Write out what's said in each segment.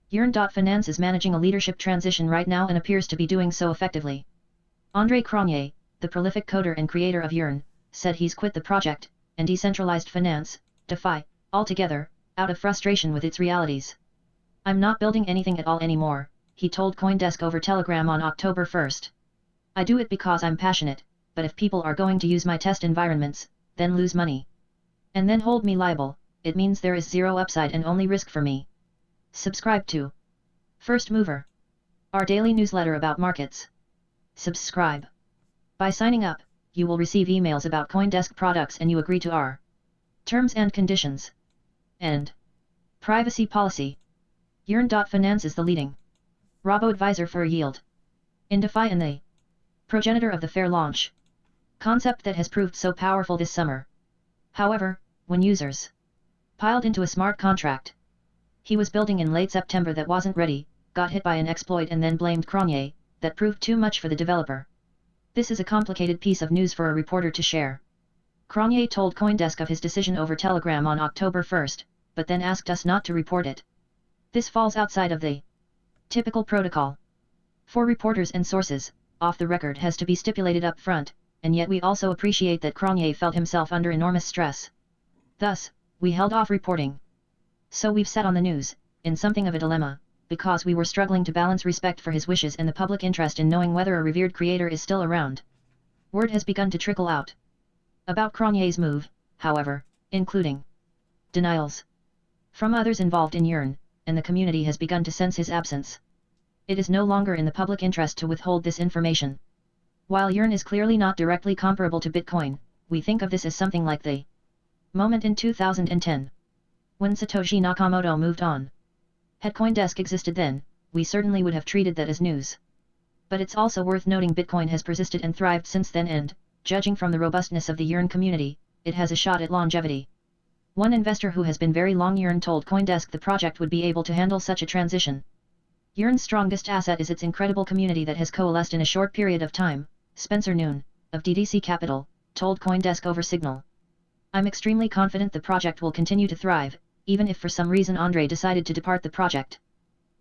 Yearn.Finance is managing a leadership transition right now and appears to be doing so effectively. André Cronje, the prolific coder and creator of Yearn, said he's quit the project, and decentralized finance, DeFi, altogether, out of frustration with its realities. "I'm not building anything at all anymore," he told CoinDesk over Telegram on October 1st. "I do it because I'm passionate, but if people are going to use my test environments, then lose money, and then hold me liable, it means there is zero upside and only risk for me." Subscribe to First Mover, our daily newsletter about markets. Subscribe. By signing up, you will receive emails about CoinDesk products and you agree to our terms and conditions and privacy policy. Yearn.Finance is the leading robo-advisor for yield in DeFi and the progenitor of the fair launch concept that has proved so powerful this summer. However, when users piled into a smart contract he was building in late September that wasn't ready, got hit by an exploit and then blamed Cronje, that proved too much for the developer. This is a complicated piece of news for a reporter to share. Cronje told CoinDesk of his decision over Telegram on October 1st, but then asked us not to report it. This falls outside of the typical protocol. For reporters and sources, off the record has to be stipulated up front, and yet we also appreciate that Cronje felt himself under enormous stress. Thus, we held off reporting. So we've sat on the news, in something of a dilemma, because we were struggling to balance respect for his wishes and the public interest in knowing whether a revered creator is still around. Word has begun to trickle out about Cronje's move, however, including denials from others involved in Yearn, and the community has begun to sense his absence. It is no longer in the public interest to withhold this information. While Yearn is clearly not directly comparable to Bitcoin, we think of this as something like the moment in 2010. When Satoshi Nakamoto moved on. Had CoinDesk existed then, we certainly would have treated that as news. But it's also worth noting Bitcoin has persisted and thrived since then and, judging from the robustness of the Yearn community, it has a shot at longevity. One investor who has been very long Yearn told CoinDesk the project would be able to handle such a transition. Yearn's strongest asset is its incredible community that has coalesced in a short period of time, Spencer Noon, of DDC Capital, told CoinDesk over Signal. "I'm extremely confident the project will continue to thrive, even if for some reason André decided to depart the project."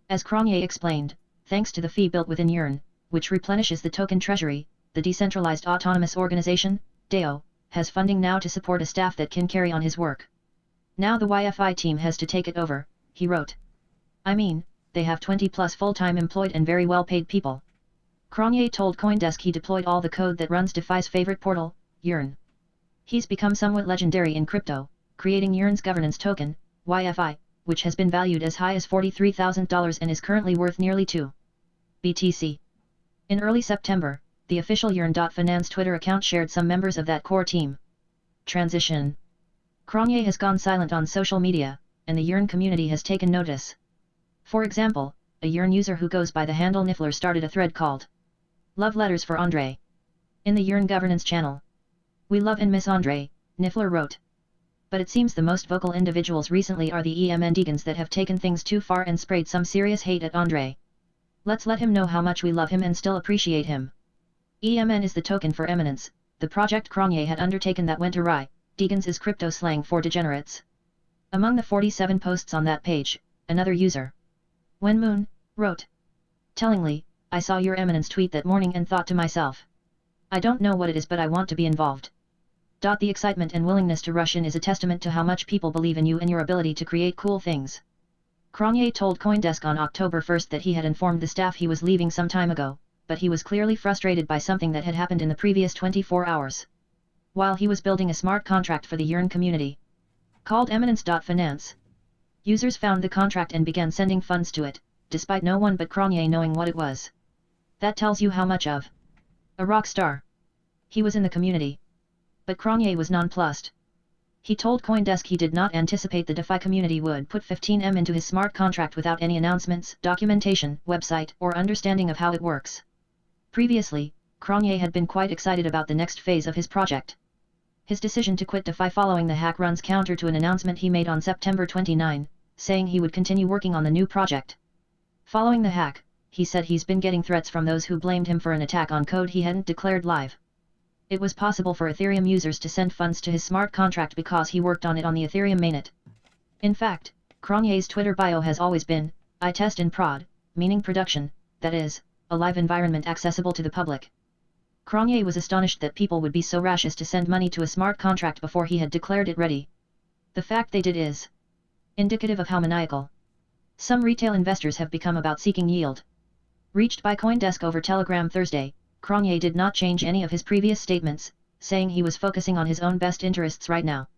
As Cronje explained, thanks to the fee built within Yearn, which replenishes the token treasury, the Decentralized Autonomous Organization, DAO, has funding now to support a staff that can carry on his work. "Now the YFI team has to take it over," he wrote. "I mean, they have 20 plus full-time employed and very well-paid people." Cronje told CoinDesk he deployed all the code that runs DeFi's favorite portal, Yearn. He's become somewhat legendary in crypto, creating Yearn's governance token, YFI, which has been valued as high as $43,000 and is currently worth nearly 2 BTC. In early September, the official Yearn.Finance Twitter account shared some members of that core team. Transition. Cronje has gone silent on social media, and the Yearn community has taken notice. For example, a Yearn user who goes by the handle Niffler started a thread called "Love Letters for André" in the Yearn governance channel. "We love and miss André," Niffler wrote. But it seems the most vocal individuals recently are the EMN that have taken things too far and sprayed some serious hate at André. "Let's let him know how much we love him and still appreciate him." EMN is the token for eminence, the project Cronje had undertaken that went awry. Degens is crypto slang for degenerates. Among the 47 posts on that page, another user, When Moon, wrote, "Tellingly, I saw your eminence tweet that morning and thought to myself, I don't know what it is but I want to be involved. The excitement and willingness to rush in is a testament to how much people believe in you and your ability to create cool things." Cronje told CoinDesk on October 1st that he had informed the staff he was leaving some time ago, but he was clearly frustrated by something that had happened in the previous 24 hours. While he was building a smart contract for the Yearn community, called Eminence.Finance, users found the contract and began sending funds to it, despite no one but Cronje knowing what it was. That tells you how much of a rock star he was in the community. But Cronje was nonplussed. He told CoinDesk he did not anticipate the DeFi community would put 15M into his smart contract without any announcements, documentation, website, or understanding of how it works. Previously, Cronje had been quite excited about the next phase of his project. His decision to quit DeFi following the hack runs counter to an announcement he made on September 29, saying he would continue working on the new project. Following the hack, he said he's been getting threats from those who blamed him for an attack on code he hadn't declared live. It was possible for Ethereum users to send funds to his smart contract because he worked on it on the Ethereum mainnet. In fact, Cronje's Twitter bio has always been, I test in prod, meaning production, that is, a live environment accessible to the public. Cronje was astonished that people would be so rash as to send money to a smart contract before he had declared it ready. The fact they did is indicative of how maniacal some retail investors have become about seeking yield. Reached by CoinDesk over Telegram Thursday, Cronje did not change any of his previous statements, saying he was focusing on his own best interests right now.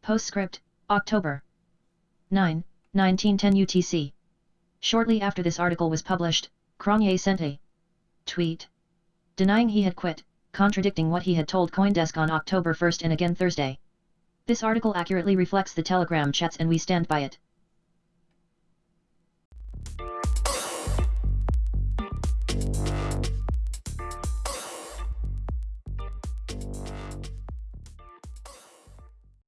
Postscript, October 9, 1910 UTC. Shortly after this article was published, Cronje sent a tweet denying he had quit, contradicting what he had told CoinDesk on October 1 and again Thursday. This article accurately reflects the Telegram chats and we stand by it.